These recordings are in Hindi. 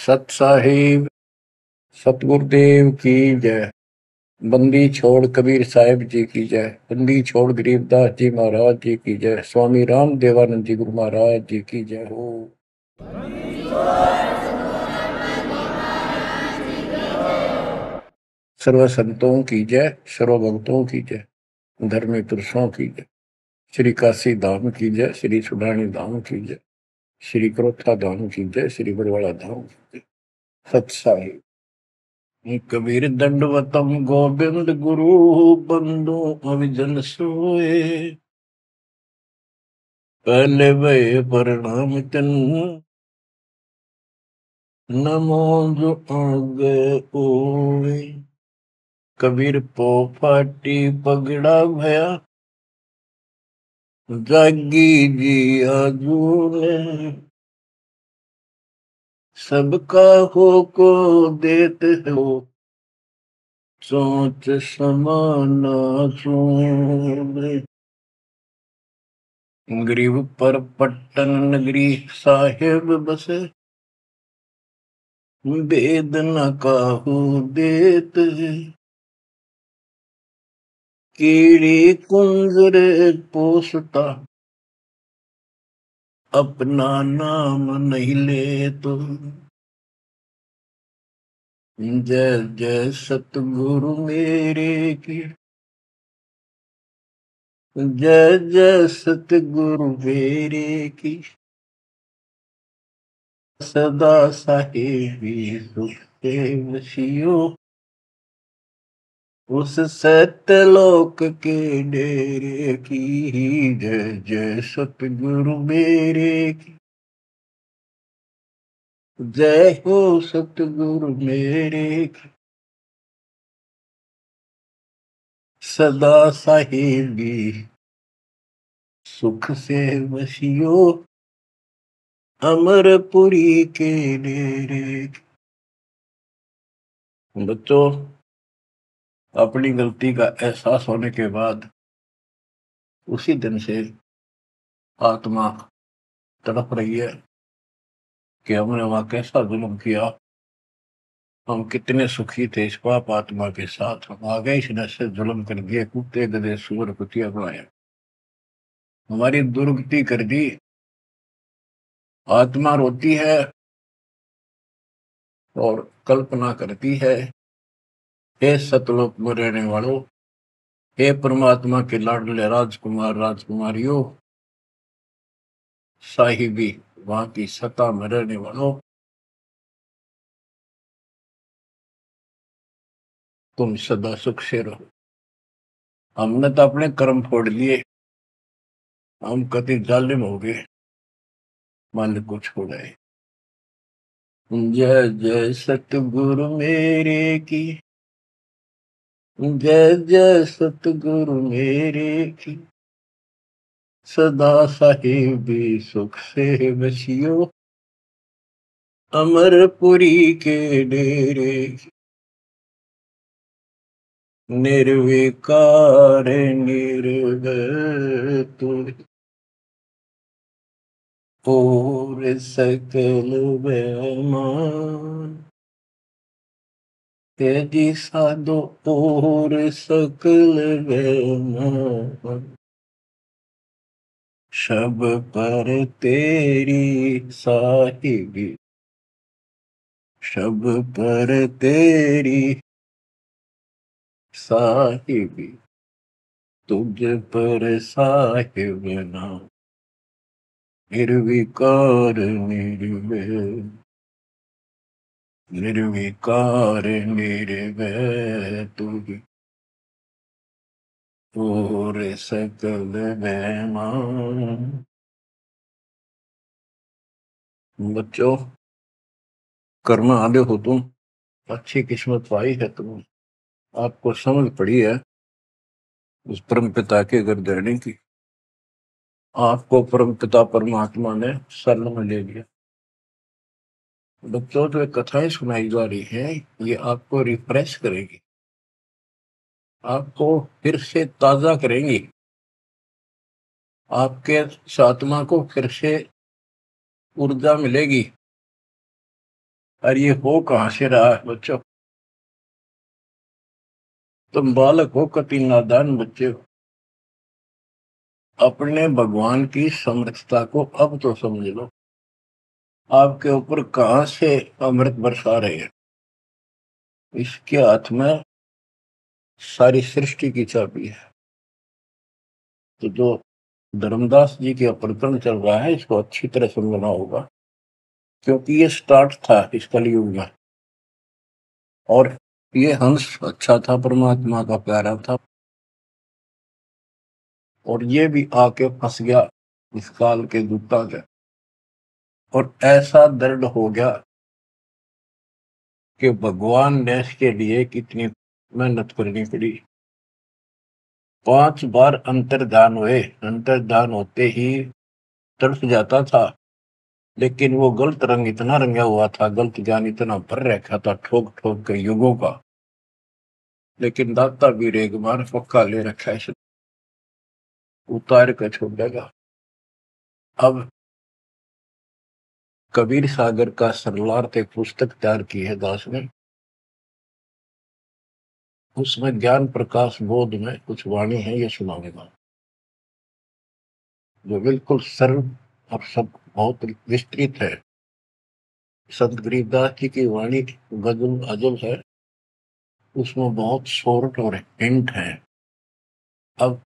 सत साहिब सतगुरुदेव की जय। बंदी छोड़ कबीर साहिब जी की जय। बंदी छोड़ गरीबदास जी महाराज जी की जय। स्वामी राम देवानंद जी गुरु महाराज जी की जय हो। सर्व संतों की जय, सर्व भक्तों की जय, धर्मी पुरुषों की जय। श्री काशी धाम की जय, श्री सुडानी धाम की जय, श्री क्रोथा धाम की जय, श्री बरवाड़ा धाम की जय। सत साहिब कबीर दंडवतम गोविंद गुरु बंदो अविजन सोए। पहले भय प्रणाम तन नमो जो आगे ओए। कबीर पो फाटी पगड़ा भया जागी जी आजू ने। सबका हो को देते हो सोच समाना सुने। गरीब पर पट्टन नगरी साहेब बसे वेद न काहू देत। कीड़ी कुंजर पोसता अपना नाम नहीं ले तो। जय जय सतगुरु मेरे की जय जय सतगुरु मेरे की। सदा साहेबी सुख से वशियो उस सत्यलोक के डेरे की। जय जय सतगुरु मेरे की जय हो सतगुरु मेरे की। सदा साहेबी सुख से वशियो अमरपुरी के डेरे की। बच्चों, अपनी गलती का एहसास होने के बाद उसी दिन से आत्मा तड़प रही है कि हमने वहां कैसा जुल्म किया। हम कितने सुखी थे इस पाप आत्मा के साथ। हम आ गए इसने से जुल्म कर दिए, कुत्ते गधे सुअर कुतिया बनाए, हमारी दुर्गति कर दी। आत्मा रोती है और कल्पना करती है, हे सतलोक में रहने वालों, हे परमात्मा के लाडले राजकुमार राजकुमारियों, साहिबी वहां की सत्ता में रहने वालों, तुम सदा सुख से रहो। हमने तो अपने कर्म फोड़ लिए, हम कति जालिम हो गए, मालिक को छोड़ाए। जय जय सतगुरु मेरे की जय जय सतगुरु मेरे की। सदा साहिबी सुख से बसियो अमरपुरी के डेरे की। निर्विकार निर्भय तू और सकल बेमान। तेजी साधो और सकल बेमान। शब पर तेरी साहिबी शब पर तेरी साहिबी तुझ पर साहिब नाम। निर्विकार निर्भय निर्विकार निर्भय तुझ और सकल बेमान। बच्चों, कर्म आदि हो तुम, अच्छी किस्मत पाई है तुम, आपको समझ पड़ी है उस परम पिता के घर रहने की। आपको परम पिता परमात्मा ने शरण में ले लिया। बच्चों, जो कथाएं सुनाई जा रही है ये आपको रिफ्रेश करेगी, आपको फिर से ताजा करेंगी, आपके आत्मा को फिर से ऊर्जा मिलेगी। और ये हो कहां से रहा है बच्चों? तुम बालक हो, कति नादान बच्चे हो। अपने भगवान की समर्थता को अब तो समझ लो। आपके ऊपर कहां से अमृत बरसा रहे हैं? इसके हाथ में सारी सृष्टि की चाबी है। तो जो धर्मदास जी के प्रकरण चल रहा है, इसको अच्छी तरह समझना होगा, क्योंकि ये स्टार्ट था इस कलयुग में। और ये हंस अच्छा था, परमात्मा का प्यारा था, और ये भी आके फंस गया इस काल के दूता के। और ऐसा दर्द हो गया कि भगवान ने इसके लिए कितनी मेहनत करनी पड़ी। 5 बार अंतर्धान हुए, अंतर्धान होते ही तड़प जाता था, लेकिन वो गलत रंग इतना रंगा हुआ था, गलत ज्ञान इतना भर रखा था ठोक ठोक के युगों का। लेकिन दाता भी एक बार पक्का ले रखा है, उतार कर छोड़ देगा। अब कबीर सागर का सरलार्थ एक पुस्तक तैयार की है दास ने। उसमें ज्ञान प्रकाश बोध में कुछ वाणी है, ये सुनाऊंगा, जो बिल्कुल सरल और सब बहुत विस्तृत है। संत गरीबदास जी की वाणी गजल अजल है, उसमें बहुत शोरठ और हिंट है। अब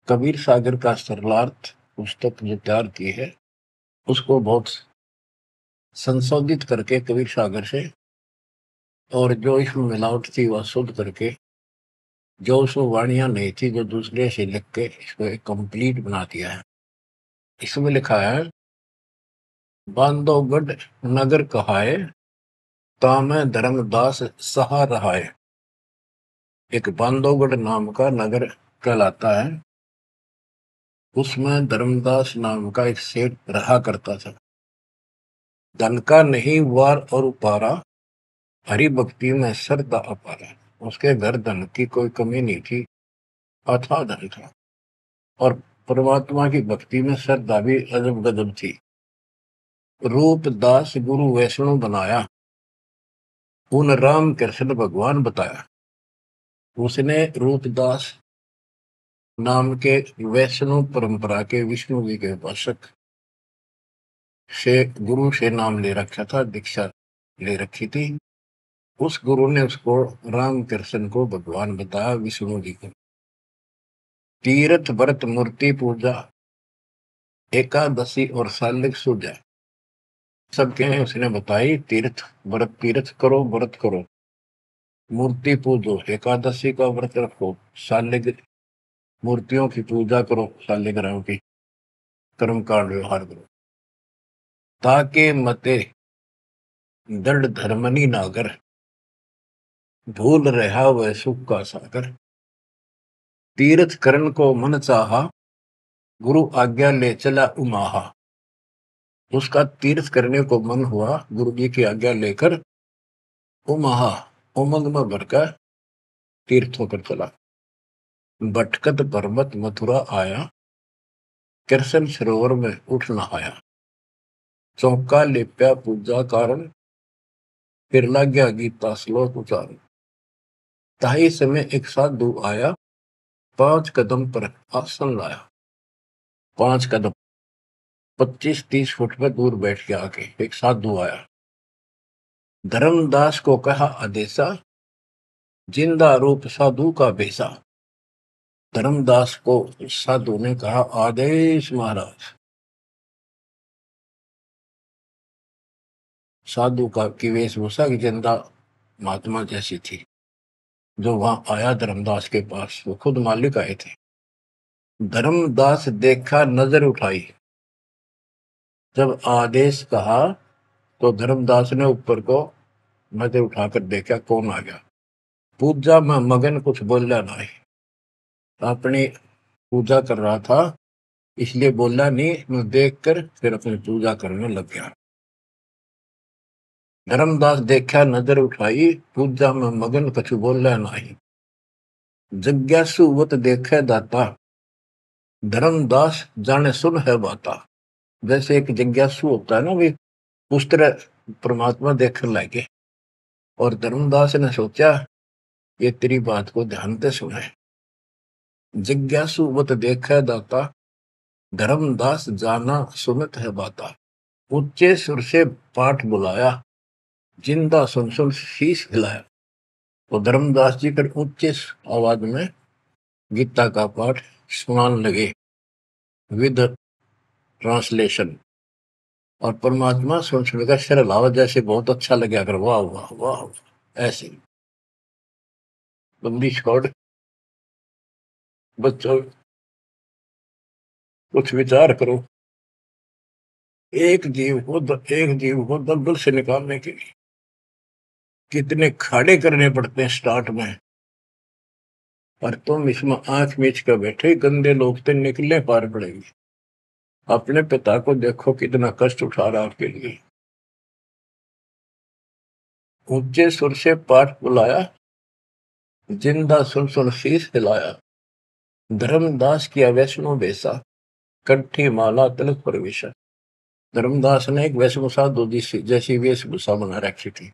कबीर सागर का सरलार्थ पुस्तक जो तैयार की है, उसको बहुत संशोधित करके कबीर सागर से, और जो इसमें मिलावट थी वह शुद्ध करके, जो उसमें वाणियां नहीं थी जो दूसरे से लिख के इसको एक कंप्लीट बना दिया है। इसमें लिखा है, बांधवगढ़ नगर कहाए, तामे धर्मदास सहा रहाए। एक बांधवगढ़ नाम का नगर कहलाता है, उसमें धर्मदास नाम का एक सेठ रहा करता था। धन का नहीं वार और उपारा, हरि भक्ति में श्रद्धा अपारा। उसके घर धन की कोई कमी नहीं थी, अथाह धन था, और परमात्मा की भक्ति में श्रद्धा भी अजब गजब थी। रूप दास गुरु वैष्णव बनाया, उन राम कृष्ण भगवान बताया। उसने रूपदास नाम के वैष्णव परंपरा के विष्णु जी के उपासक से गुरु से नाम ले रखा था, दीक्षा ले रखी थी। उस गुरु ने उसको राम कृष्ण को भगवान बताया, विष्णु जी को। तीर्थ व्रत मूर्ति पूजा, एकादशी और सालिक सूजा सबके उसने बताई। तीर्थ व्रत, तीर्थ करो, व्रत करो, मूर्ति पूजो, एकादशी का व्रत रखो, सालिक मूर्तियों की पूजा करो, शालिग्राम की, कर्म कांड व्यवहार करो, ताके मते दृढ़ धर्मनी नागर, भूल रहा वह सुख का सागर। तीर्थ करण को मन चाहा, गुरु आज्ञा ले चला उमाहा। उसका तीर्थ करने को मन हुआ, गुरु जी की आज्ञा लेकर उमाहा, उमंग में भरकर तीर्थ होकर चला। भटकत पर्वत मथुरा आया, कृष्ण सरोवर में उठ नहाया। चौका लेप्या पूजा कारण, फिर लग गया गीता श्लोक उचारण। ताही समय एक साधु आया, 5 कदम पर आसन लाया। 5 कदम 25-30 फुट पर दूर बैठ के आके एक साधु आया। धर्मदास को कहा आदेशा, जिंदा रूप साधु का बेसा। धर्मदास को साधु ने कहा, आदेश महाराज। साधु का की वेशभूषा की जिंदा महात्मा जैसी थी। जो वहां आया धर्मदास के पास, वो खुद मालिक आए थे। धर्मदास देखा, नजर उठाई। जब आदेश कहा तो धर्मदास ने ऊपर को नजर उठाकर देखा, कौन आ गया। पूजा में मगन, कुछ बोला नहीं, अपनी पूजा कर रहा था, इसलिए बोला नहीं। मैं देख कर फिर अपनी पूजा करने लग गया। धर्मदास देखा, नजर उठाई, पूजा में मगन, कुछ बोला नहीं। जिज्ञासुवत देखे दाता, धर्मदास जाने सुन है बाता। जैसे एक जिज्ञासु होता है ना, भी पूछते रहे, परमात्मा देखने लगे और धर्मदास ने सोचा ये तेरी बात को ध्यान से सुने। जिज्ञासु बत देखै दाता, धर्मदास जाना सुनत है बाता। ऊंचे सुर से पाठ बुलाया, जिंदा सुन सुन शीश हिलाया। तो धर्मदास जी फिर ऊंचे आवाज में गीता का पाठ सुनाने लगे विद ट्रांसलेशन। और परमात्मा सुन सुनकर सिर हिलावा, जैसे बहुत अच्छा लगे, अगर वाह वाह वाह ऐसे। बंदी छोड़ बच्चों, कुछ विचार करो। एक जीव को दलदल से निकालने के लिए कितने खाड़े करने पड़ते हैं स्टार्ट में, और तुम इसमें आंख मीच कर बैठे, गंदे लोग तो निकलने पार पड़ेंगे। अपने पिता को देखो कितना कष्ट उठा रहा आपके लिए। ऊंचे सुर से पाठ बुलाया, जिंदा सुन सुन शीश हिलाया। धर्मदास किया वैष्णो बेसा, कंठी माला तिलक प्रवेशा। धर्मदास ने एक वैष्णो साधु जैसी वेशभूषा बना रखी थी,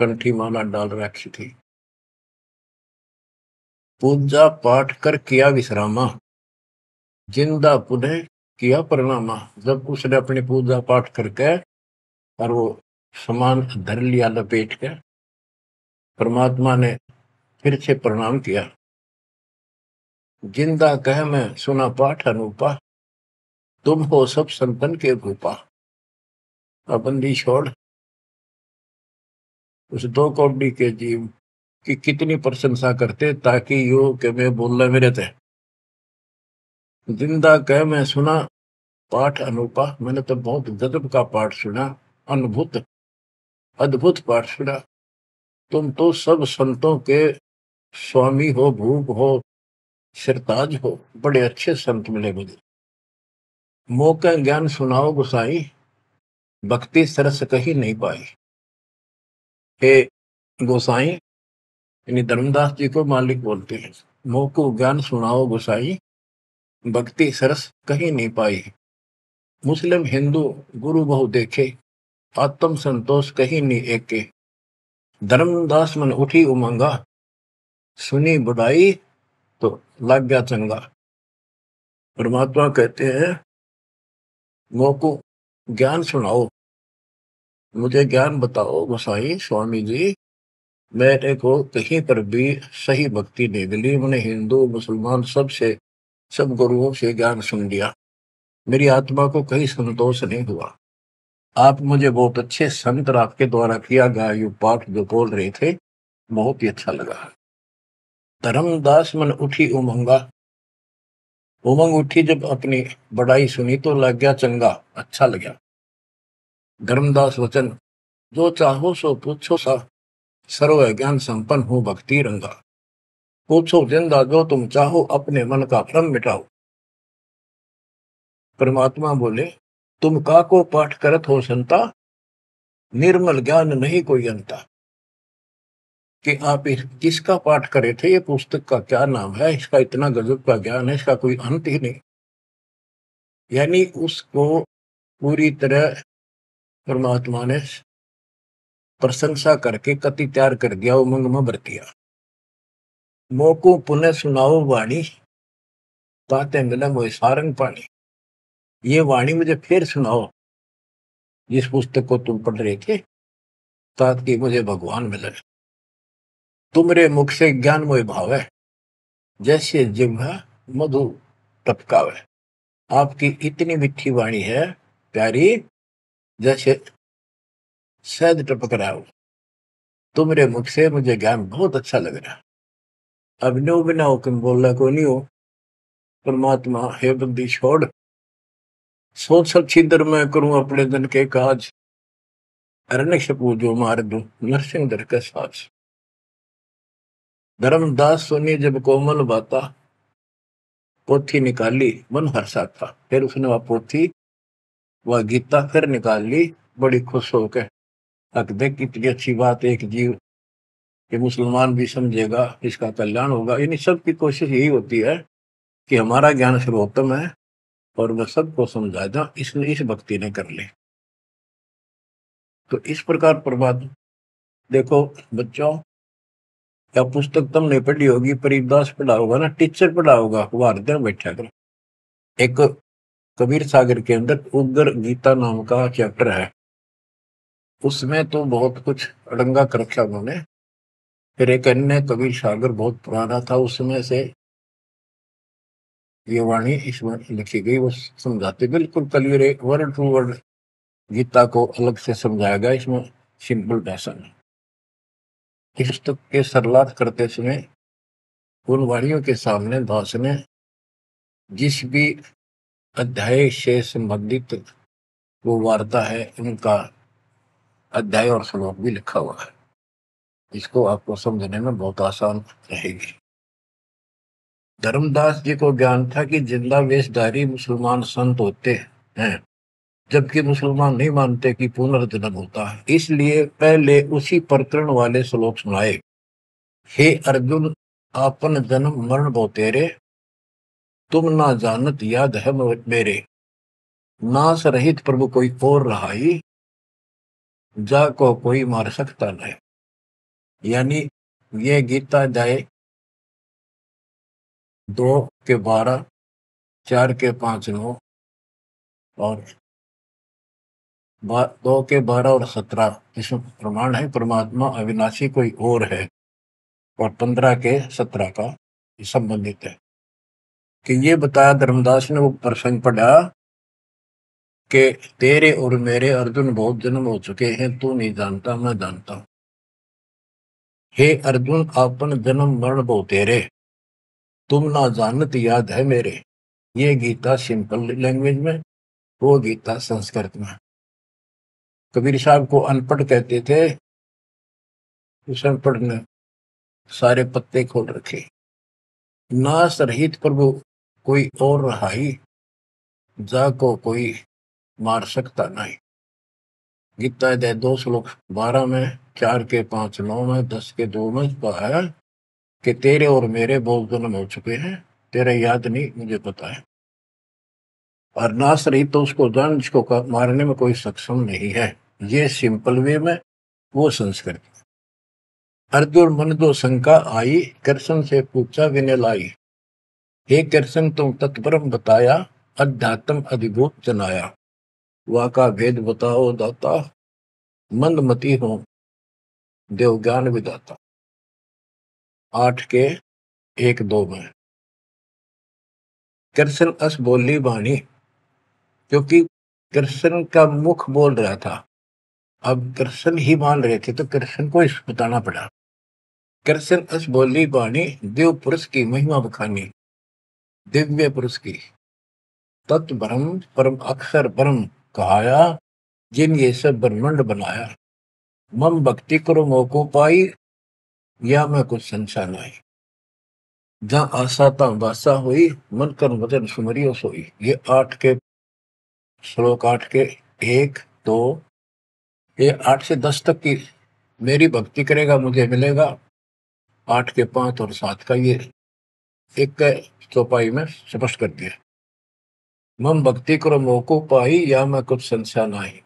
कंठी माला डाल रखी थी। पूजा पाठ कर किया विश्रामा, जिंदा पुनः किया प्रणामा। जब उसने अपनी पूजा पाठ करके और वो सामान धर लिया लपेट के, परमात्मा ने फिर से प्रणाम किया। जिंदा कह मैं सुना पाठ अनूपा, तुम हो सब संतन के भूपा। अब बंदी छोड़ उस दो कौड़ी के जीव की कितनी प्रशंसा करते, ताकि यो के मैं बोल मेरे थे। जिंदा कह मैं सुना पाठ अनूपा, मैंने तो बहुत गजब का पाठ सुना, अद्भुत अद्भुत पाठ सुना। तुम तो सब संतों के स्वामी हो, भूप हो, सिरताज हो, बड़े अच्छे संत मिले मुझे। मौका ज्ञान सुनाओ गुसाई, भक्ति सरस कहीं नहीं पाई। हे गोसाई, यानी धर्मदास जी को मालिक बोलते हैं, मोको ज्ञान सुनाओ गोसाई, भक्ति सरस कहीं नहीं पाई। मुस्लिम हिंदू गुरु बहु देखे, आत्म संतोष कहीं नहीं एके। धर्मदास मन उठी उमंगा, सुनी बुढ़ाई तो लग गया चंगा। परमात्मा कहते हैं मोको ज्ञान सुनाओ, मुझे ज्ञान बताओ गोसाई स्वामी जी। मेरे को कहीं पर भी सही भक्ति नहीं मिली, मैंने हिंदू मुसलमान सब गुरुओं से ज्ञान सुन लिया, मेरी आत्मा को कहीं संतोष नहीं हुआ। आप मुझे बहुत अच्छे संत और आपके द्वारा किया गया ये पाठ जो बोल रहे थे, बहुत ही अच्छा लगा। धर्मदास मन उठी उमंगा, उमंग उठी जब अपनी बड़ाई सुनी तो लग गया चंगा, अच्छा लगा। धर्मदास वचन, जो चाहो सो पूछो सा, सर्व ज्ञान संपन्न हो भक्ति रंगा। पूछो जिंदा जो तुम चाहो, अपने मन का भ्रम मिटाओ। परमात्मा बोले, तुम का को पाठ करत हो संता, निर्मल ज्ञान नहीं कोई अंता। कि आप किसका पाठ करे थे, ये पुस्तक का क्या नाम है, इसका इतना गजब का ज्ञान है, इसका कोई अंत ही नहीं। यानी उसको पूरी तरह परमात्मा ने प्रशंसा करके कति तैयार कर दिया, उमंग में भर दिया। मोको पुनः सुनाओ वाणी, ताते मिला मोए सारंग पानी। ये वाणी मुझे फिर सुनाओ, जिस पुस्तक को तुम पढ़ रहे थे, ताकि मुझे भगवान मिले। तुमरे मुख से ज्ञान मोए भावे, जैसे जिह्वा मधु टपकावे। आपकी इतनी मीठी वाणी है प्यारी, जैसे शहद टपक रहा हो। तुमरे मुख से मुझे ज्ञान बहुत अच्छा लग रहा। अब नो बिना हुक्म बोलना को नहीं हो। परमात्मा हे बंदी छोड़, सोच छिदर मैं करूं अपने दिन के काज, अरण्य पूजो मार दूं नरसिंह दर के साज। धर्मदास सुनी जब कोमल बाता, पोथी निकाली मन हर्षा था। फिर उसने वह पोथी वह गीता फिर निकाल ली, बड़ी खुश होकर। अक देख कितनी अच्छी बात, एक जीव कि मुसलमान भी समझेगा, इसका कल्याण होगा। यानी सबकी कोशिश यही होती है कि हमारा ज्ञान सर्वोत्तम है और वह सबको समझाएगा, इसलिए इस भक्ति ने कर ली। तो इस प्रकार परमात्मा, देखो बच्चों, या पुस्तक तुमने पढ़ी होगी, परिदास पढ़ा होगा ना, टीचर पढ़ा होगा, वो हृदय में बैठा कर। एक कबीर सागर के अंदर उग्र गीता नाम का चैप्टर है, उसमें तो बहुत कुछ अड़ंगा कर रखा उन्होंने। फिर एक अन्य कबीर सागर बहुत पुराना था, उसमें से ये वाणी इसमें लिखी गई, वो समझाते बिल्कुल clear, word to word Gita को अलग से समझाया गया इसमें, सिंपल भाषा में। इस पुस्तक के सरलार्थ करते समय उन वाणियों के सामने दास ने जिस भी अध्याय से संबंधित वो वार्ता है, उनका अध्याय और श्लोक भी लिखा हुआ है। इसको आपको समझने में बहुत आसान रहेगी। धर्मदास जी को ज्ञान था कि जिंदा वेशधारी मुसलमान संत होते हैं, जबकि मुसलमान नहीं मानते कि पुनर्जन्म होता है। इसलिए पहले उसी प्रकरण वाले श्लोक सुनाए। हे अर्जुन, आपन जन्म मरण बो तेरे, तुम ना जानत याद है मेरे, नाश रहित प्रभु कोई और रहाई, जा को कोई मार सकता नहीं। यानी ये गीता अध्याय 2 के 12, 4 के 5, 9 और 2 के 12 और 17 इसमें प्रमाण है परमात्मा अविनाशी कोई और है, और 15 के 17 का संबंधित है। कि ये बताया धर्मदास ने, वो प्रसंग पढ़ा कि तेरे और मेरे अर्जुन बहुत जन्म हो चुके हैं, तू नहीं जानता, मैं जानता हूं। हे अर्जुन, आपन जन्म मरण बो तेरे, तुम ना जानत याद है मेरे। ये गीता सिंपल लैंग्वेज में, वो गीता संस्कृत में। कबीर साहब को अनपढ़ कहते थे, उस अनपढ़ ने सारे पत्ते खोल रखे। नाश रहित प्रभु कोई और रहाई, जा को कोई मार सकता नहीं। गीता अध्याय 2 श्लोक 12 में, 4 के 5, 9 में, 10 के 2 में कहा है कि तेरे और मेरे बहुत जन्म हो चुके हैं, तेरे याद नहीं, मुझे पता है। और नाश रहित तो उसको जान जिसको मारने में कोई सक्षम नहीं है। ये सिंपल वे में, वो संस्कृत। अर्जुन मन दो शंका आई, कृष्ण से पूछा विनय लाई। हे कृष्ण, तुम तत्परम बताया, अध्यात्म अधिभूत जनाया। वा का भेद बताओ दाता, मंदमती हो देव ज्ञान विदाता। 8 के 1, 2 में। कृष्ण अस बोली बाणी, क्योंकि कृष्ण का मुख बोल रहा था, अब कृष्ण ही मान रहे थे, तो कृष्ण को इस बताना पड़ा। कृष्ण अस बोली बाणी, देव पुरुष की महिमा बखानी, दिव्य पुरुष की तत्व ब्रह्म परम अक्षर ब्रह्म कहाया, जिन ये सब ब्रह्मांड बनाया। मम भक्ति करो मोको पाई, या मैं कुछ संशय नहीं। जहाँ आशा ता बासा हुई, मन कर वचन सुमरियो सोई। ये 8 के ये 8 से 10 तक की मेरी भक्ति करेगा मुझे मिलेगा। 8 के 5 और 7 का ये एक चौपाई में स्पष्ट कर दिया। मम भक्ति करो मोको पाई, या मैं कुछ संशय नहीं।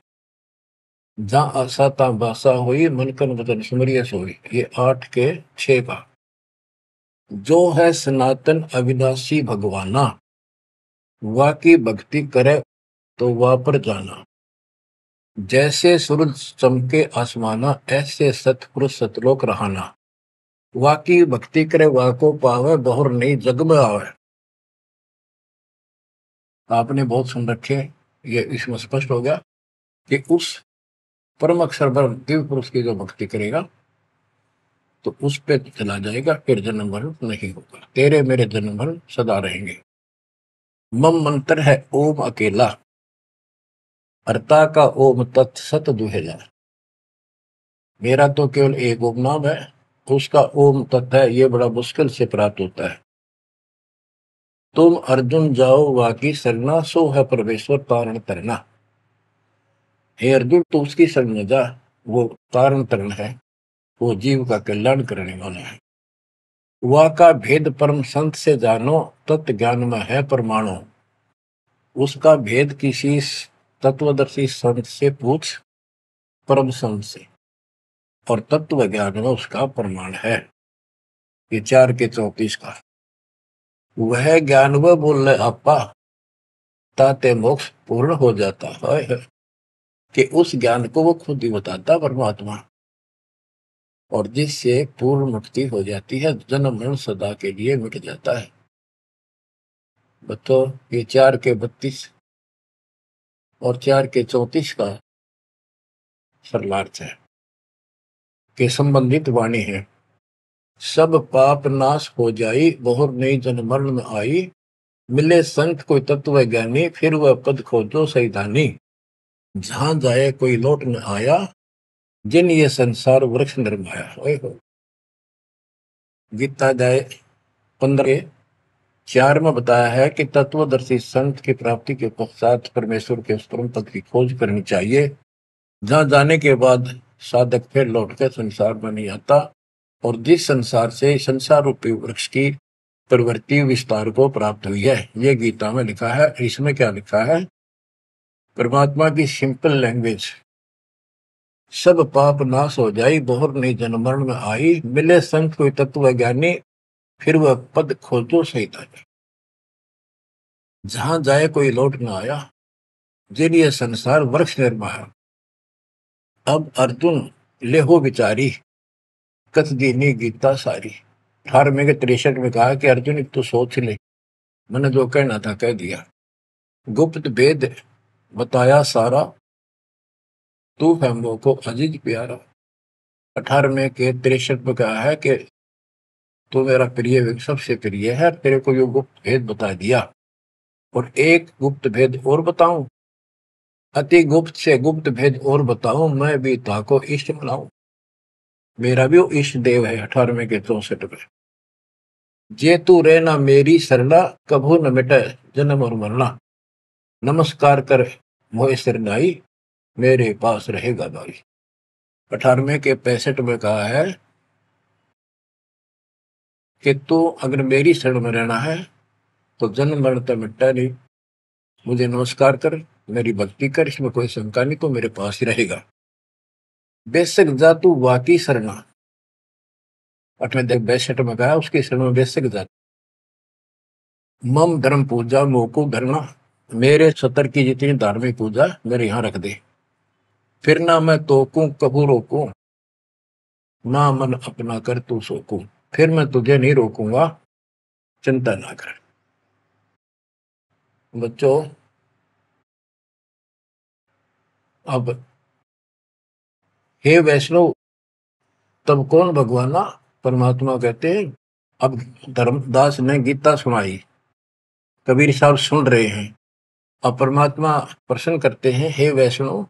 जहाँ आशा ता बासा हुई, मन कर वचन सुमरियो सोई। ये 8 के 6 का। जो है सनातन अविनाशी भगवाना, वा की भक्ति करे तो वह पर जाना। जैसे सूरज चमके आसमाना, ऐसे सतपुरुष सतलोक रहाना। वा की भक्ति करे वा को पावे, बहुर नहीं जग में आवे। आपने बहुत सुन रखे, ये इसमें स्पष्ट हो गया कि उस परम अक्षर ब्रह्म दिव्य पुरुष की जो भक्ति करेगा तो उस पे चला जाएगा, फिर जन्म मरण नहीं होगा। तेरे मेरे जन्म मरण सदा रहेंगे। मम मंत्र है ओम अकेला, अर्ता का ओम तत्सत दुहेला। मेरा तो केवल एक ओम नाम है, उसका ओम तत्व है, ये बड़ा मुश्किल से प्राप्त होता है। तुम अर्जुन जाओ वाकी सरना, सो है परमेश्वर तारण तरना। हे अर्जुन, तो उसकी शरण में जा, वो तारण तरण है, वो जीव का कल्याण करने वाला है। वा का भेद परम संत से जानो, तत्व ज्ञान में है परमाणु। उसका भेद किसी तत्वदर्शी संत से पूछ, परम संत से, और तत्व ज्ञान में उसका प्रमाण है। ये 4 के 34 का वह ज्ञान वह बोल रहे आपा ताते मोक्ष पूर्ण हो जाता है, कि उस ज्ञान को वो खुद ही बताता परमात्मा, और जिससे पूर्ण मुक्ति हो जाती है, जन्म मरण सदा के लिए मिट जाता है। बच्चों ये 4 के 32 और 4 के 34 का सरलार्थ है के संबंधित वाणी है। सब पाप नाश हो जाई, बहुर नई जन्म मरण में आई, मिले संत कोई तत्व ज्ञानी, फिर वह पद खोजो सैतानी। जहां जाए कोई लौट न आया, जिन ये संसार वृक्ष निर्माया। गीता अध्याय 15:4 में बताया है कि तत्वदर्शी संत की प्राप्ति के पश्चात परमेश्वर के उस परम पद की खोज करनी चाहिए, जहां जाने के बाद साधक फिर लौटकर संसार में नहीं आता, और जिस संसार से संसार रूपी वृक्ष की प्रवृत्ति विस्तार को प्राप्त हुई है। ये गीता में लिखा है। इसमें क्या लिखा है? परमात्मा की सिंपल लैंग्वेज, सब पाप नाश हो जाई, बहुर नई जन्म मरण में आई, मिले संत कोई तत्व ज्ञानी, फिर वह पद खोजो सैतानी। जहां जाए कोई लौट न आया, जिन ये संसार वृक्ष निर्माया। अब अर्जुन लेहो विचारी, कथ दीनी गीता सारी। 18 के 63 में कहा कि अर्जुन तो सोच ले, मैंने जो कहना था कह दिया, गुप्त भेद बताया सारा, तू है मोह को अजीज प्यारा। 18 के 63 में कहा है कि तू मेरा प्रिय सबसे प्रिय है, तेरे को यो गुप्त भेद बता दिया। और एक गुप्त भेद और बताऊं, अति गुप्त से गुप्त भेद और बताऊं, मैं भी ताको इष्ट बनाऊं। मेरा भी वो इष्ट देव है। 18 के 64 में, जे तू रहना मेरी सरला, कभू न मिटे जन्म और मरना। नमस्कार कर मोह सिरनाई, मेरे पास रहेगा भाई। 18 के 65 में कहा है कि तू अगर मेरी शरण में रहना है तो जन्म मरण तो मिटता नहीं। मुझे नमस्कार कर, मेरी भक्ति कर, इसमें कोई शंका नहीं, तो मेरे पास ही रहेगा। बेशक जा तू वाकी शरणा। 62 में कहा उसकी शरण में बेशक जा। मम धर्म पूजा मोको धरना, मेरे सतर की जितनी धार्मिक पूजा मेरे यहाँ रख दे। फिर ना मैं तोकूं कबू रोकूं, ना मन अपना कर तू सोकूं। फिर मैं तुझे नहीं रोकूंगा, चिंता ना कर। बच्चों अब हे वैष्णव, तब कौन भगवाना? परमात्मा कहते हैं। अब धर्मदास ने गीता सुनाई, कबीर साहब सुन रहे हैं। अब परमात्मा प्रश्न करते हैं, हे वैष्णव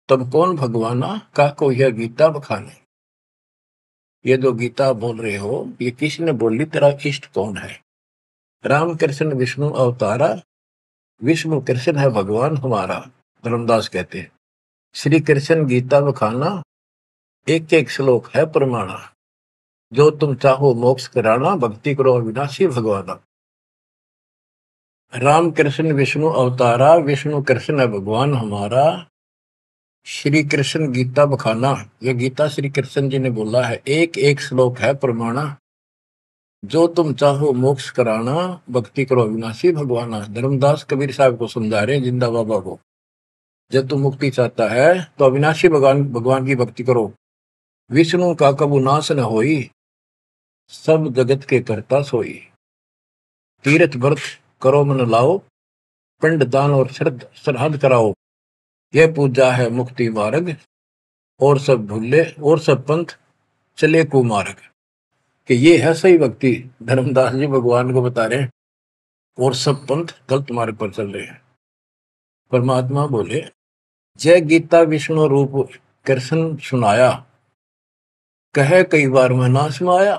तब कौन भगवाना, का को यह गीता बखाने। ये जो गीता बोल रहे हो, ये किसने बोली? तेरा इष्ट कौन है? राम कृष्ण विष्णु अवतारा, विष्णु कृष्ण है भगवान हमारा। धर्मदास कहते हैं श्री कृष्ण गीता बखाना, एक एक श्लोक है प्रमाणा। जो तुम चाहो मोक्ष कराना, भक्ति करो अविनाशी भगवाना। राम कृष्ण विष्णु अवतारा, विष्णु कृष्ण है भगवान हमारा। श्री कृष्ण गीता बखाना, ये गीता श्री कृष्ण जी ने बोला है, एक एक श्लोक है प्रमाणा। जो तुम चाहो मोक्ष कराना, भक्ति करो अविनाशी भगवाना। धर्मदास कबीर साहब को समझा रहे हैं, जिंदा बाबा को। जब तुम मुक्ति चाहता है तो अविनाशी भगवान की भक्ति करो। विष्णु का कबू नाश न होई, सब जगत के करता सोई। तीर्थ व्रत करो मन लाओ, पिंड दान और श्राद्ध कराओ। यह पूजा है मुक्ति मार्ग, और सब भूले और सब पंथ चले कुमार्ग। कि ये है सही भक्ति। धर्मदास जी भगवान को बता रहे हैं, और सब पंथ गलत मार्ग पर चल रहे हैं। परमात्मा बोले, जय गीता विष्णु रूप कृष्ण सुनाया, कहे कई बार मैं ना सुनाया।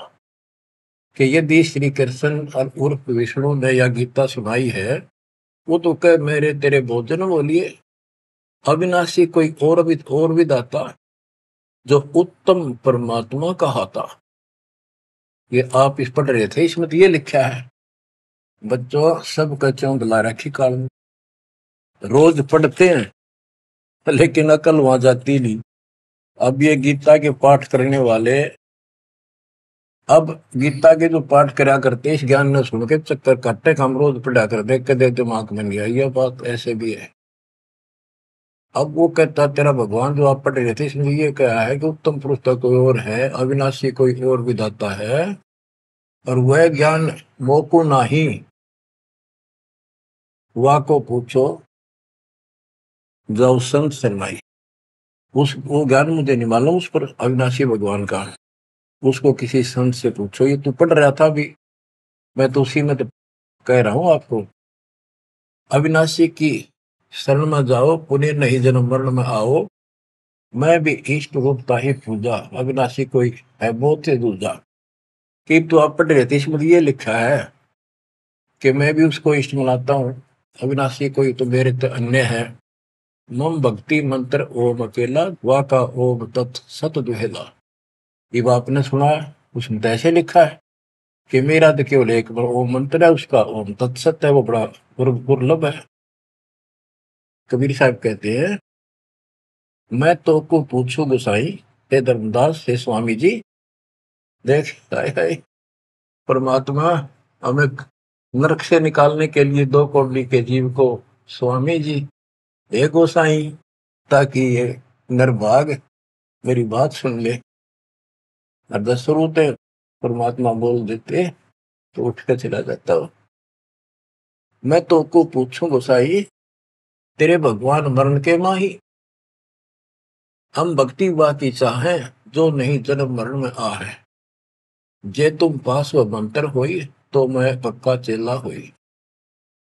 कि यदि श्री कृष्ण और उर्फ विष्णु ने यह गीता सुनाई है, वो तो कह मेरे तेरे भोजन बोलिए। अविनाशी कोई और भी दाता, जो उत्तम परमात्मा कहाता। ये आप इस पढ़ रहे थे, इसमें तो ये लिखा है। बच्चों सब कच्चों बुला रखी काल, रोज पढ़ते हैं लेकिन अकल वहां जाती नहीं। अब ये गीता के पाठ करने वाले, अब गीता के जो पाठ करा करते इस ज्ञान ने सुन के चक्कर काटे हम रोज पढ़ा कर देख के दे दिमाग में नहीं आई। ये बात ऐसे भी है। अब वो कहता तेरा भगवान जो आप पढ़ रहे थे इसमें ये कहा है कि उत्तम पुरुष तो कोई और है, अविनाशी कोई और विधाता है, और वह ज्ञान मोको नाही, वा को पूछो जाओ संत शरणाई। उस वो ज्ञान मुझे नहीं मालूम उस पर अविनाशी भगवान का, उसको किसी संत से पूछो। ये तू पढ़ रहा था अभी, मैं तो उसी में तो कह रहा हूं आपको। अविनाशी की शरण में जाओ, पुण्य नहीं जन्म मरण में आओ, मैं भी इष्ट रूपता ही पूजा, अविनाशी कोई है बहुत से दूजा। कि तो आप पढ़ रहे थे इसमें ये लिखा है कि मैं भी उसको इष्ट मनाता हूँ, अविनाशी कोई तो मेरे तो अन्य है। मम भक्ति मंत्र ओम अकेला, वाका ओम तत् सत दुहेला। ये आपने सुना है, उसमें तो ऐसे लिखा है कि मेरा तो केवल एक ओम मंत्र है, उसका ओम तत्सत है, वो बड़ा दुर्लभ है। कबीर साहब कहते हैं, मैं तो को पूछू गोसाई, हे धर्मदास हे स्वामी जी। देख हाय हाय, परमात्मा हमें नरक से निकालने के लिए दो कौड़ी के जीव को स्वामी जी हे गोसाई, ताकि ये नरभाग मेरी बात सुन ले। और दशरथ परमात्मा बोल देते तो उठ कर चला जाता हो। मैं तो को पूछूं गोसाई, तेरे भगवान मरण के माही, हम भक्ति की चाहें जो नहीं जन्म मरण में आ है। जे तुम पास व मंत्र होई, तो मैं पक्का चेला हुई।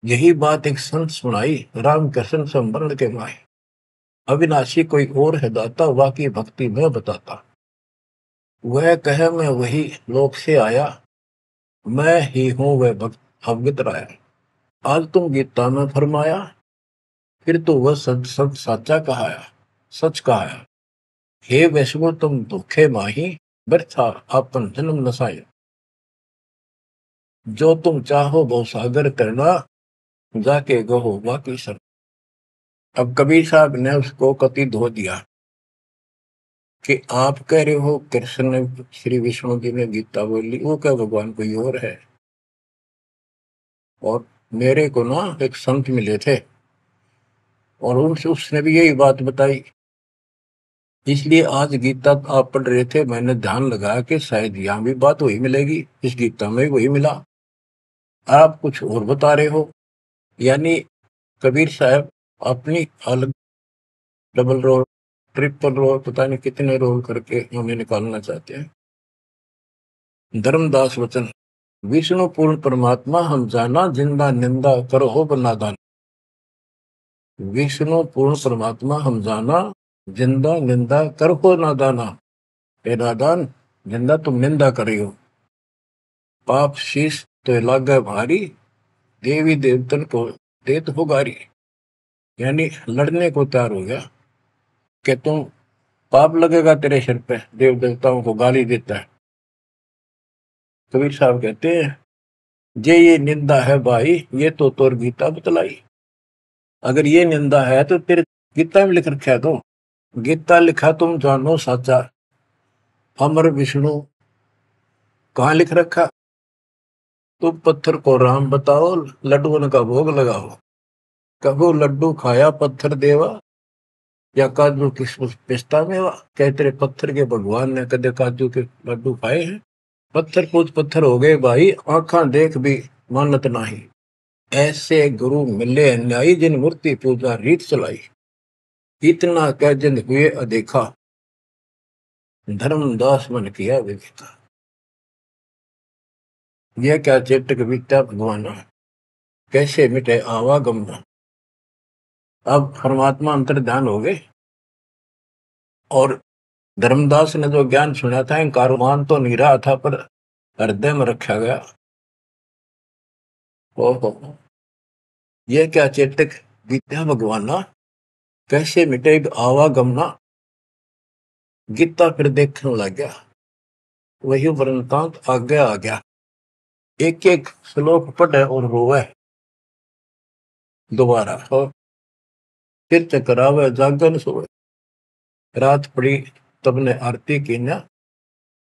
यही बात एक संत सुनाई, राम कृष्ण संवरण के माही। अविनाशी कोई और है दाता, वाकी भक्ति में बताता। वह कहे मैं वही लोक से आया, मैं ही हूं वह भक्त अवगत राया। आज तुम गीता में फरमाया, फिर तो वह सच सच साचा कहाया, सच कहाया। हे वैष्णो तुम धोखे माही, व्यर्था आपन जन्म नसाया। जो तुम चाहो वो सागर करना, जाके गहो बाकी सर। अब कबीर साहब ने उसको कति धो दिया कि आप कह रहे हो कृष्ण ने श्री विष्णु जी ने गीता बोली, वो क्या भगवान कोई और है। और मेरे को ना एक संत मिले थे और उनसे उसने भी यही बात बताई। इसलिए आज गीता आप पढ़ रहे थे, मैंने ध्यान लगाया कि शायद यहाँ भी बात वही मिलेगी, इस गीता में वही मिला, आप कुछ और बता रहे हो। यानी कबीर साहब अपनी अलग डबल रोल ट्रिपल रोल पता नहीं कितने रोल करके हमें निकालना चाहते हैं। धर्मदास वचन, विष्णु पूर्ण परमात्मा हम जाना, जिंदा निंदा करो हो बनादान। विष्णु पूर्ण परमात्मा हम जाना, जिंदा निंदा कर हो नादाना। हे नादान, जिंदा तुम निंदा कर रही हो, पाप शीश तो लागे भारी, देवी देवतन को देत हो गारी। यानी लड़ने को तैयार हो गया कि तुम पाप लगेगा तेरे सिर पे, देव देवताओं को गाली देता है। कबीर साहब कहते हैं, जे ये निंदा है भाई, ये तो तोर गीता बतलाई। अगर ये निंदा है तो तेरे गीता में लिख रखा है, तो गीता लिखा तुम जानो साचा, अमर विष्णु कहाँ लिख रखा, तुम पत्थर को राम बताओ, लड्डुओं का भोग लगाओ। कहो लड्डू खाया पत्थर देवा, या काजू किशमिश पिस्ता मेवा। क्या तेरे पत्थर के भगवान ने कदे काजू के लड्डू खाए हैं। पत्थर कुछ पत्थर हो गए भाई, आंखा देख भी मानत नाही। ऐसे गुरु मिले अन्यायी, जिन मूर्ति पूजा रीत चलाई। इतना कह जिन हुए अदेखा, धर्मदास मन किया विवेका। यह क्या चेटक बीता भगवान, कैसे मिटे आवागम। अब परमात्मा अंतर ध्यान हो गए और धर्मदास ने जो ज्ञान सुना था, कारमान तो नहीं रहा था पर हृदय में रखा गया। ओहो, यह क्या चेतक विद्या भगवाना, कैसे मिटे आवागमना। गीता फिर देखने लग गया, वही वृंतांत आगे आ गया। एक एक श्लोक पढ़े और रोवे दोबारा, और फिर चकरावे जागन सोए। रात पड़ी तब ने आरती की न,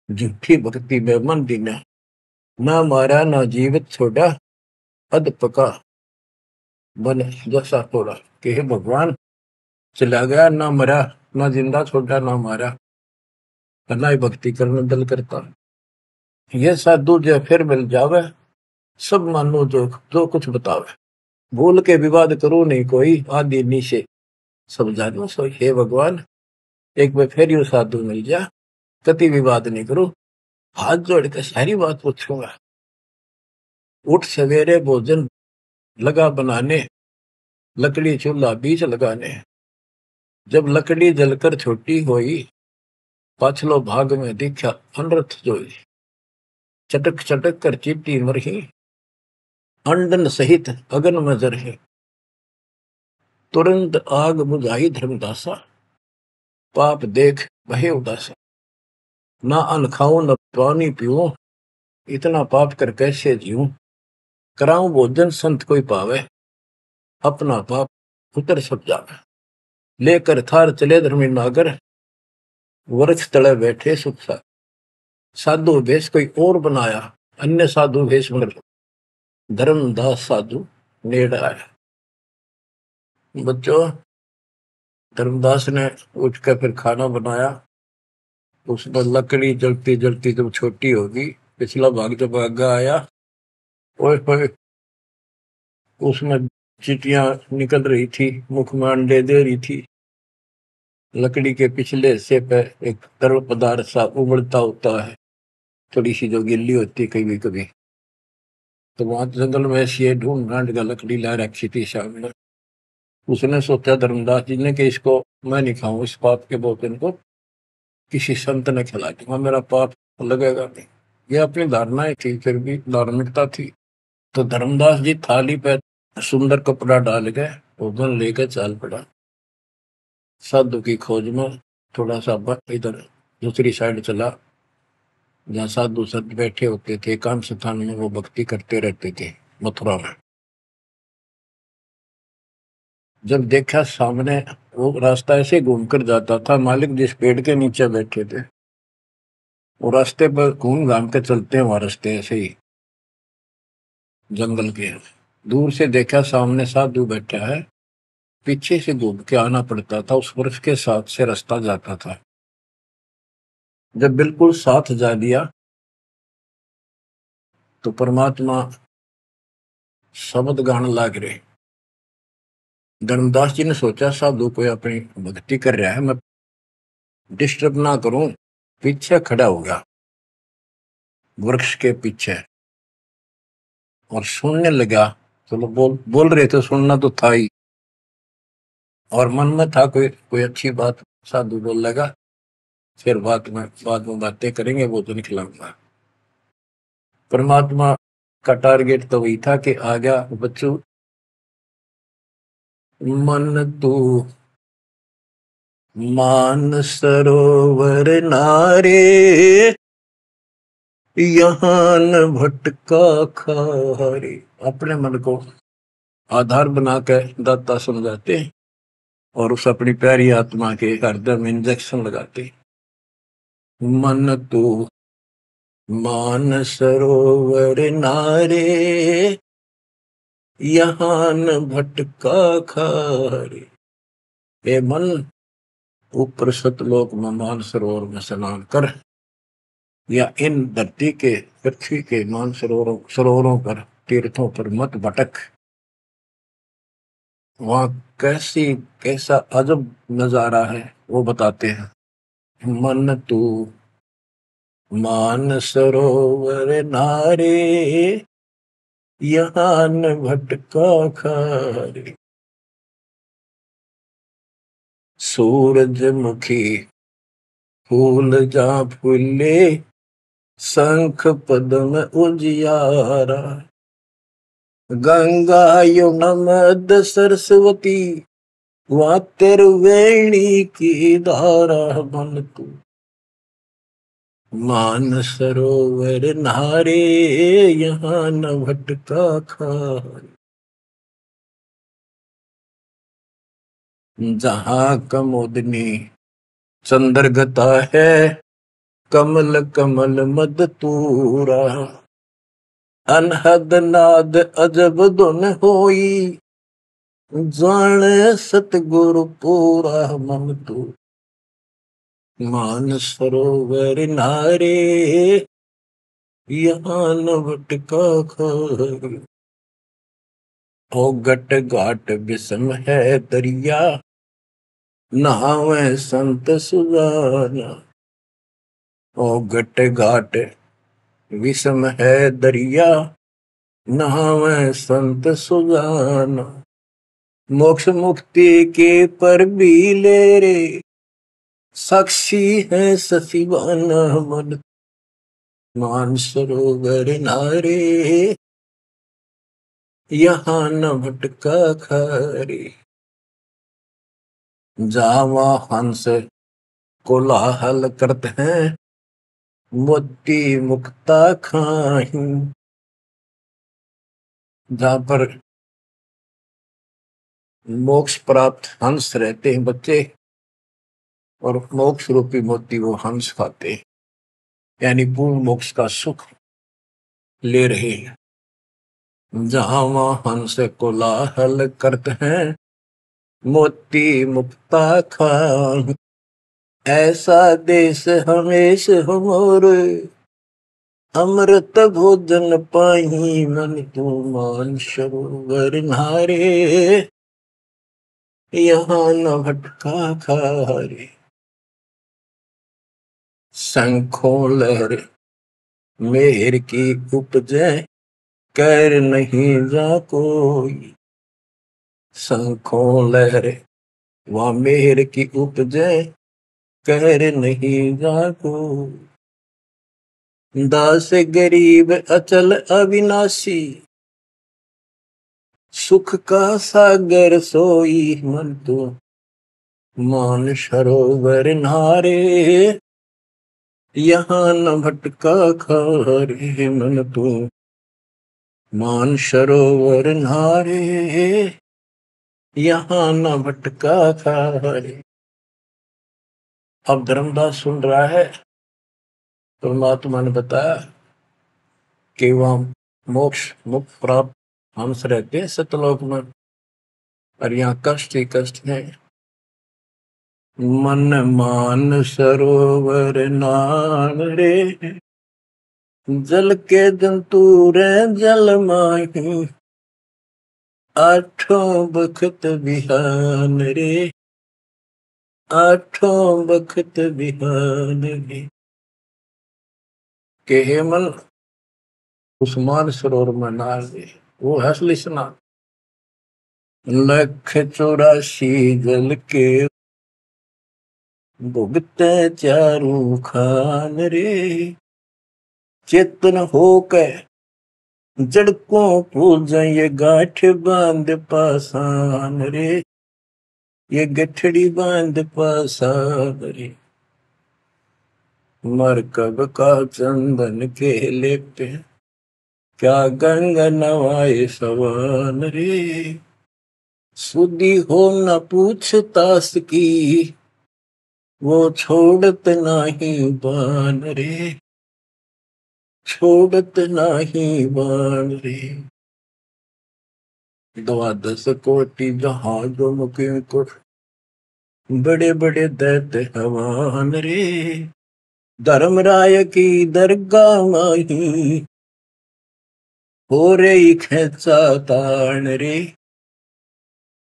झूठी भक्ति में मन दीना, ना मारा ना जीवित छोड़ा, अध पका बन जैसा थोड़ा। कि हे भगवान, चला गया ना मरा, ना जिंदा छोड़ा ना मारा, ना ही भक्ति करने दिल करता। ये साधु जो फिर मिल जावे, सब मानो जो जो कुछ बतावे, भूल के विवाद करो नहीं कोई, आदि नीचे सब जानो सोई। हे भगवान, एक बार फिर यू साधु मिल जा, कति विवाद नहीं करो, हाथ जोड़ के सारी बात पूछूंगा। उठ सवेरे भोजन लगा बनाने, लकड़ी चूल्हा बीच लगाने, जब लकड़ी जलकर छोटी होई, पाछलो भाग में दिखा अनर्थ जोई। चटक चटक कर चीटी मरही, अंडन सहित अगन में जरही, तुरंत आग बुझाई धर्मदासा, पाप देख भय उदासा। ना अन्न खाऊं न पानी पीऊं, इतना पाप कर कैसे जीऊं। कराऊं भोजन संत कोई पावे, अपना पाप उतर सब जावे। लेकर थार चले धर्मी नागर, वृक्ष तले बैठे सुख सा। साधु भेष कोई और बनाया, अन्य साधु भेष मर, धर्मदास साधु नेड़ आया। बच्चों, धर्मदास ने उठकर फिर खाना बनाया। उसमें लकड़ी जलती जलती जब छोटी होगी, पिछला भाग जब आगा आया, और उसमें चीटियां निकल रही थी, मुख में अंडे दे रही थी। लकड़ी के पिछले हिस्से पे एक तरल पदार्थ सा उबलता होता है, थोड़ी सी जो गिल्ली होती है कभी कभी। तो वहां जंगल में ऐसी ढूंढ ढांड का लकड़ी ला रखी थी सामने। उसने सोचा धर्मदास जी ने कि इसको मैं नहीं खाऊं, इस पाप के भोजन को किसी संत ने खिला दूंगा, मेरा पाप लगेगा नहीं। ये अपनी धारणाएं थी, फिर भी धार्मिकता थी। तो धर्मदास जी थाली पे सुंदर कपड़ा डाल के भोजन लेकर चाल पड़ा, साधु की खोज में। थोड़ा सा इधर दूसरी साइड चला, जहाँ साधु संत बैठे होते थे एकांत स्थान में, वो भक्ति करते रहते थे मथुरा में। जब देखा सामने, वो रास्ता ऐसे घूमकर जाता था, मालिक जिस पेड़ के नीचे बैठे थे वो रास्ते पर घूम घाम के चलते हैं, वहां रास्ते ऐसे ही जंगल के। दूर से देखा सामने साधु बैठा है, पीछे से घूम के आना पड़ता था, उस वृक्ष के साथ से रास्ता जाता था। जब बिल्कुल साथ जा दिया तो परमात्मा शब्द गाने लाग रहे। धर्मदास जी ने सोचा साधु कोई अपनी भक्ति कर रहा है, मैं डिस्टर्ब ना करूं, पीछे खड़ा होगा वृक्ष के पीछे और सुनने लगा। चलो बोल बोल रहे थे, सुनना तो था ही, और मन में था कोई अच्छी बात साधु बोल लगा, फिर बाद में बातें करेंगे, वो तो निकलाऊंगा। परमात्मा का टारगेट तो वही था कि आ गया बच्चों, मन तू मान सरोवर नारे, यहाँ न भटका खारे। अपने मन को आधार बना कर दाता समझाते और उस अपनी प्यारी आत्मा के हृदय में इंजेक्शन लगाते। मन तू मान सरोवर नारे, यहाँ न भटका खारे। ए मन, ऊपर सतलोक में मान सरोवर में स्नान कर, या इन धरती के पृथ्वी के मान सरोवरों पर, तीर्थों पर मत भटक। वहां कैसा अजब नजारा है वो बताते हैं। मन तू मान सरोवर नारे, यहाँ न भटका खारे। सूरजमुखी फूल जा फूले, शंख पद्म उजियारा। गंगा यमुना मद सरस्वती, वहां त्रिवेणी की धारा। मन तू मान सरोवर नारे, यहाँ न भटका खारे। जहाँ कमोदनी चंद्रगता है कमल कमल मद तूरा, अनहद नाद अजब धुन होई, जाने सतगुरु पूरा मन तू। मान सरोवर नारे यहाँ न भटका खारी, ओ गट घाट बिसम है दरिया, नहावे संत सुजाना। ओ गट घाट विषम है दरिया, नहावे संत सुजाना। मोक्ष मुक्ति के पर भी ले रे, साक्षी है ससीबाना मन। मानसरोवर नारे यहाँ न भटका खारी, जावा हंस कोलाहल करते हैं, मोती मुक्ता खाही। जहां पर मोक्ष प्राप्त हंस रहते हैं बच्चे, और मोक्ष रूपी मोती वो हंस खाते हैं, यानी पूर्ण मोक्ष का सुख ले रहे हैं। जहां वहां हंस कोलाहल करते हैं, मोती मुक्ता खाही। ऐसा देश हमेश हमोरे, अमृत भोजन पाही मन तू। मान सरोवर नारे यहाँ न भटका खारे, शंखों लहर मेहर की उपजे, कर नहीं जा कोई। शंखों लहर वह मेहर की उपजे, कर नहीं जा कोई। दास गरीब अचल अविनाशी, सुख का सागर सोई मन तू। मान सरोवर नारे यहाँ न भटका खारे मन तू। मान सरोवर नारे यहाँ न भटका खारे। अब धर्मदास सुन रहा है, तो परमात्मा ने बताया कि वह मोक्ष मुक्त प्राप्त हंस रहते हैं सतलोक में, और यहाँ कष्ट ही कष्ट है। मन मान सरोवर नान रे, जल के जंतु रे जल माही। आठों बखत बिहान रे, आठों बखत बिहान रे। के हे मन उस मान सरोवर में नहा दे, वो है असली स्नान। लख 84 जल के भुगते चारू खान रे। चेतन होकर जड़कों पूजा ये गांठ बांध पासान रे, ये गठड़ी बांध पासान रे। मरकब का चंदन के लेपते हैं, क्या गंगा नवाए सवान रे। सुधी हो न पूछतास की, वो छोड़त नहीं बान रे, छोड़त नहीं बान रे। 12 कोटि जहाजों मुके को, बड़े बड़े दैत्य हवान रे। धर्मराय की दरगाह माही, हो रही खेचा तान रे,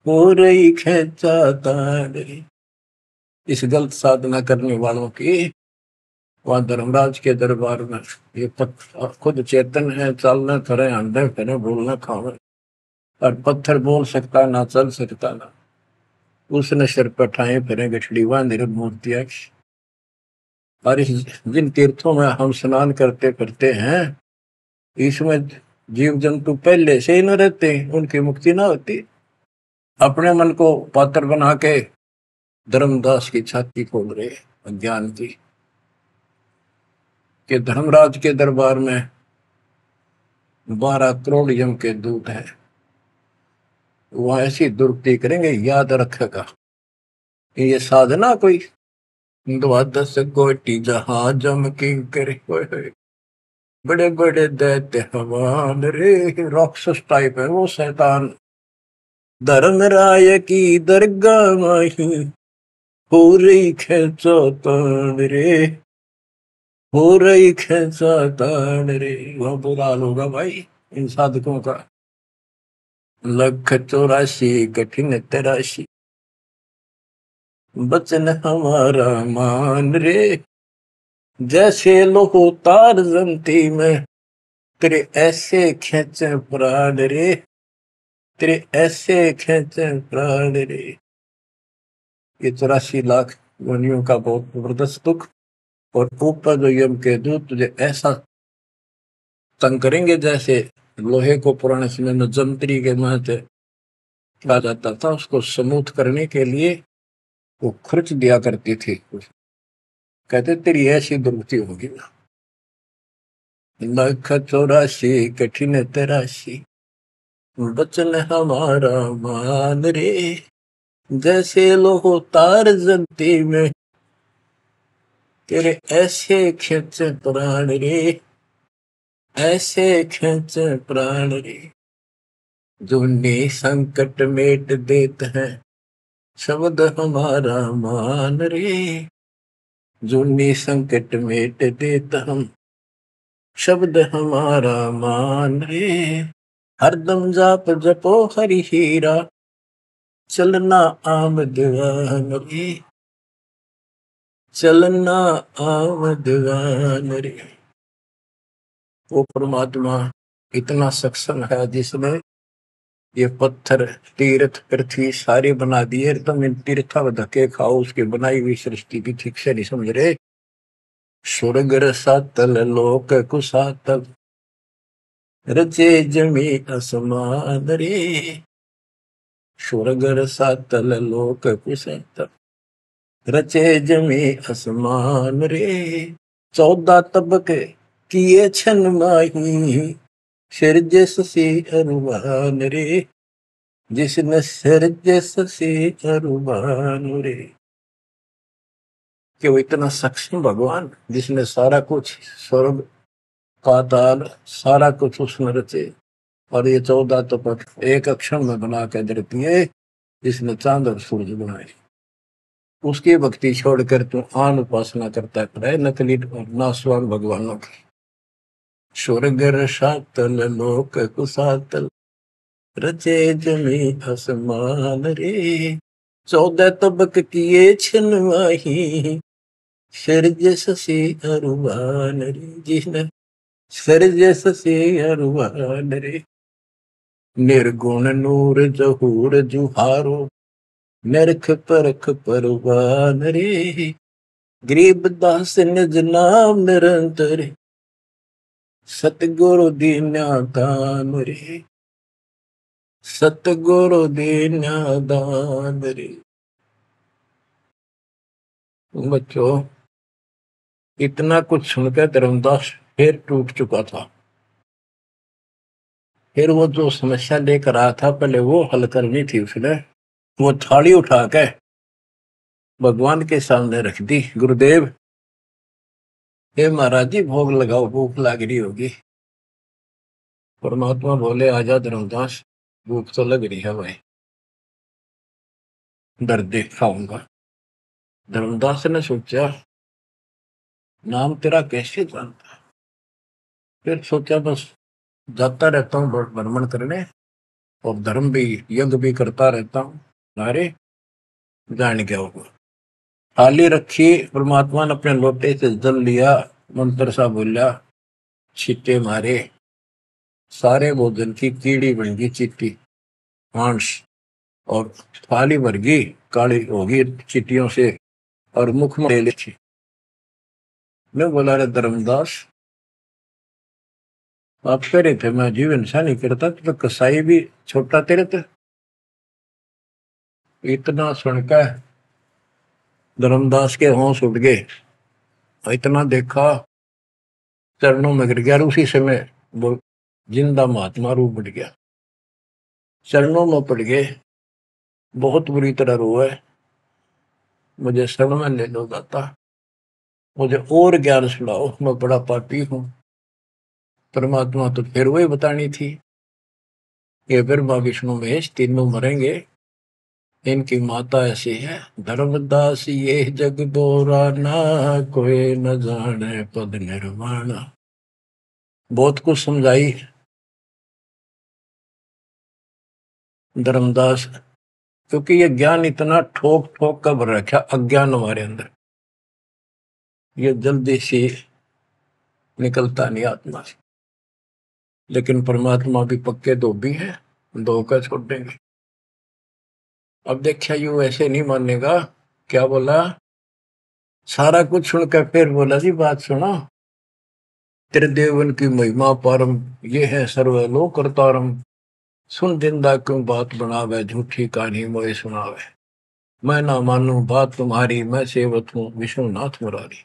हो रही खेचा तान रे। इस गलत साधना करने वालों की वहां धर्मराज के दरबार में, ये खुद चेतन है, चलना करे, अंडे फिरे, बोलना खावे, और पत्थर बोल सकता ना, चल सकता ना, उसने सिर पर ठाए फिरे गठड़ी बांधी मूर्तियां। और जिन तीर्थों में हम स्नान करते करते हैं, इसमें जीव जंतु पहले से ही न रहते, उनकी मुक्ति ना होती। अपने मन को पात्र बना के धर्मदास की छाती खोल रहे अज्ञान की, कि धर्मराज के दरबार में 12 करोड़ यम के दूत हैं, वो ऐसी दुर्गति करेंगे, याद रखेगा। ये साधना कोई द्वादश कोटि जहाँ जम किंकर होए होए, बड़े बड़े दैत्य हवान रे। राक्षस टाइप है वो शैतान। धर्मराय की दरगाह माही हो रही खेचातान रे, हो रही खेचातान रे। वह बुरा हाल होगा भाई इन साधकों का। 184 कठिन तराशी, बचन हमारा मान रे। जैसे लोहो तार जमती में, तेरे ऐसे खेचे प्राण रे, तेरे ऐसे खेचे प्राण रे। ये 84 लाख योनियों का बहुत जबरदस्त दुख। और ऊपर जो यम के दूत तुझे ऐसा तंग करेंगे जैसे लोहे को पुराने समय में जंतरी के महते कहा जाता था, उसको स्मूथ करने के लिए वो खुर्च दिया करती थी। कहते तेरी ऐसी दुर्गति होगी। 184 कठिन तराशी, बचन हमारा मान रे। जैसे लोहो तार जमती में, तेरे ऐसे खेचे प्राण रे, ऐसे खेचे प्राण रे। जो संकट मेट देते हैं, शब्द हमारा मान रे। जो संकट मेट देता हम, शब्द हमारा मान रे। हरदम जाप जपो हरि हीरा, चलना आमद रे, चलना आमद रे। वो परमात्मा इतना सक्षम है जिसने ये पत्थर तीर्थ पृथ्वी सारे बना दिए। तुम इन तीर्था धक्के खाओ, उसकी बनाई हुई सृष्टि भी ठीक से नहीं समझ रहे। स्वर्ग रसातल लोक कुसातल, रचे जमी असमान रे। स्वर्ग रसातल लोक कुसातल, रचे जमी असमान रे। 14 तबके किए छन माही, सिरजस से अरुमान रे। जिसने सिरजस से अरुमान रे। कि वो इतना सक्षम भगवान जिसने सारा कुछ स्वर्ग पाताल सारा कुछ उसने रचे। और ये 14 तपक एक अक्षर में बना के धरती है, जिसने चांद और सूरज बनाए। उसकी भक्ति छोड़कर तू आन उपासना करता है नकली और नासवान भगवानों की। स्वर्ग रसातल लोक कुसातल, रचे जमी आसमान रे। 14 तबक किए छिन माही, सिरजस से अरुमान रे। जिसने सिरजस से अरुमान रे। निर्गुण नूर जहूर जुहारो, नरख परख परवान रे। गरीब दास निज नाम निरंतर, सतगुरु दीन्या दान रे, सतगुरु दीन्या दान रे। बच्चों इतना कुछ सुनकर धर्मदास फिर टूट चुका था। फिर वो जो समस्या लेकर आया था पहले वो हल करनी थी उसने। वो थाली उठा के भगवान के सामने रख दी। गुरुदेव हे महाराज जी भोग लगाओ, भूख लग रही होगी। परमात्मा बोले आजा धर्मदास, भूख तो लग रही है भाई, दर्द खाऊंगा। धर्मदास ने सोचा नाम तेरा कैसे जानता है। फिर सोचा बस जाता रहता हूँ भ्रमण करने और धर्म भी यज्ञ भी करता रहता हूँ, अरे जान क्या होगा। थाली रखी, परमात्मा ने अपने लोटे से जल लिया, मंत्र सा बोला, छींटे मारे, सारे भोजन की कीड़ी बन गई, चीटी मांस। और थाली भर गई, काली होगी चीटियों से और मुख में ले ली। मैं बोला रे धर्मदास आप कह रहे थे मैं जीव हिंसा नहीं करता, तो कसाई भी छोटा तेरे थे। इतना सुनकर धर्मदास के होश उठ गए। इतना देखा, चरणों में गिर गया। उसी समय वो जिंदा महात्मा रूप बढ़ गया, चरणों में पड़ गए, बहुत बुरी तरह रोए। मुझे शरण में ले लो दाता, मुझे और ज्ञान सुनाओ, मैं बड़ा पापी हूं। परमात्मा तो फिर वही बतानी थी, ये ब्रह्मा विष्णु महेश तीनों मरेंगे, इनकी माता ऐसी है धर्मदास ये जग दोरा ना, कोई न जाने पद निर्वाण। बहुत कुछ समझाई धर्मदास, क्योंकि ये ज्ञान इतना ठोक ठोक कर भर रखा अज्ञान हमारे अंदर, ये जल्दी से निकलता नहीं आत्मा से। लेकिन परमात्मा भी पक्के धोबी है, धोखा छोड़ देंगे। अब देखिए यू ऐसे नहीं मानेगा, क्या बोला, सारा कुछ सुनकर फिर बोला जी बात सुनो, तेरे देवन की महिमा पारम, ये है सर्वलोक करतारम, सुन जिंदा क्यों बात बनावे, झूठी कहानी मोए सुनावे, मैं ना मानू बात तुम्हारी, मैं सेवक हूँ विष्णुनाथ मुरारी,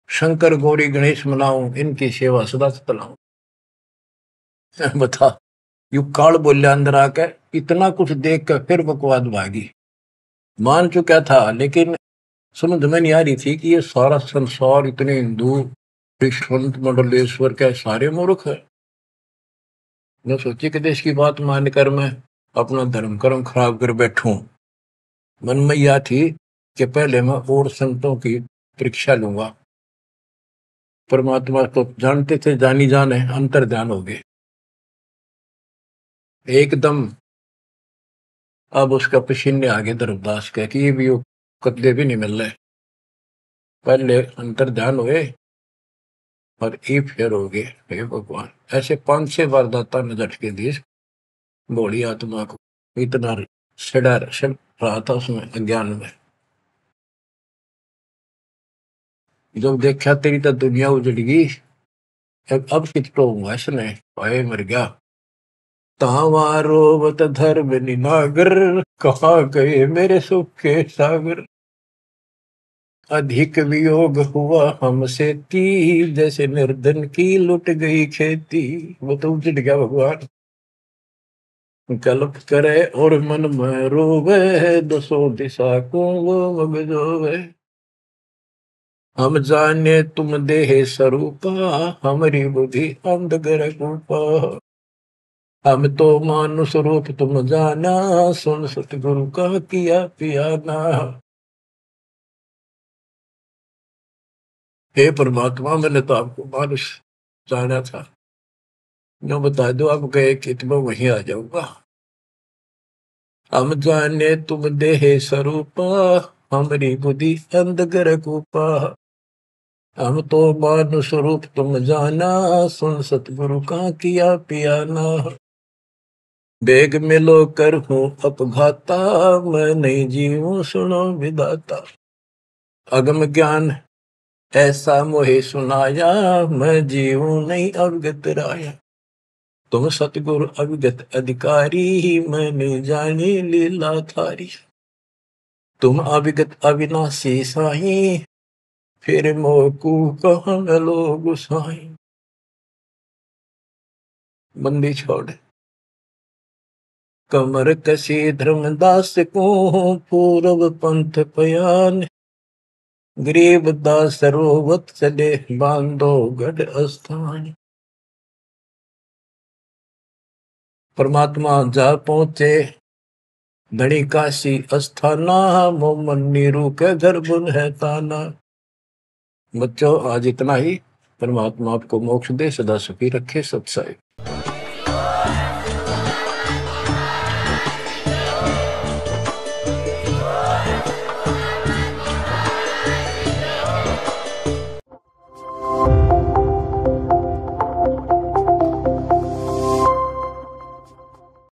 शंकर गौरी गणेश मनाऊं, इनकी सेवा सदा चलाऊं। बता, यू काल बोलिया अंदर आकर, इतना कुछ देख कर फिर बकवाद भागी। मान चुका था लेकिन समझ में नहीं आ रही थी कि ये सारा संसार इतने हिंदू संत मंडलेश्वर के सारे मूर्ख है। मैं सोची कि देश की बात मानकर मैं अपना धर्म कर्म खराब कर बैठूं। मन में यह थी कि पहले मैं और संतों की परीक्षा लूंगा। परमात्मा तो जानते थे, जानी जान है, अंतर ध्यान हो गए एकदम। अब उसका पसीने आगे धर्मदास के कि ये भी कदे भी नहीं मिल रहे, पहले अंतर ध्यान हुए और ये फेर हो गए। हे भगवान, ऐसे 5-6 बार दाता ने झटके दिए भोली आत्मा को, इतना सड़ा रहा था उसमें अज्ञान में। जब देखा तेरी तो दुनिया उजड़ गई, अब कितो हुआ इसने, पाए मर गया। तावारोवत धर्म निनागर, कहाँ गए मेरे सुख के सागर, अधिक वियोग हुआ हमसे ती, जैसे निर्धन की लुट गई खेती। वो तो उजड़ गया भगवान। कल्प करे और मन में रोवे, दसों दिशा को वो मगजोवे, हम जाने तुम देह स्वरूपा, हमारी बुद्धि अंधकर रूपा, हम तो मानुष रूप तुम जाना, सुन सतगुरु का किया पियाना। हे परमात्मा, मैंने तो आपको मानुष जाना था, जो बता दो आप गए कि मैं वहीं आ जाऊंगा। हम जाने तुम देह स्वरूपा, हमारी बुद्धि अंधकर रूपा, हम तो मानुष रूप तुम जाना, सुन सतगुरु का किया पियाना। बेग मिलो कर हूँ अपघाता, मैं नहीं जीऊं सुनो विदाता, अगम ज्ञान ऐसा मोहे सुनाया, मैं जीऊं नहीं अवगत राया, तुम सतगुरु अवगत अधिकारी, मैंने जानी लीला थारी, तुम अविगत अविनाशी साई, फिर मोकू कहाँ मिलो गुसाई। बंदी छोड़ कमर कसी धर्मदास को, पूरब पंथ पयान, गरीब दास सरोवत चले, बांधो गढ़ स्थान। परमात्मा जा पहुंचे धनी काशी अस्थाना, मोमन नीरू के घर बुन है ताना। बच्चों आज इतना ही। परमात्मा आपको मोक्ष दे, सदा सुखी रखे। सत्संग।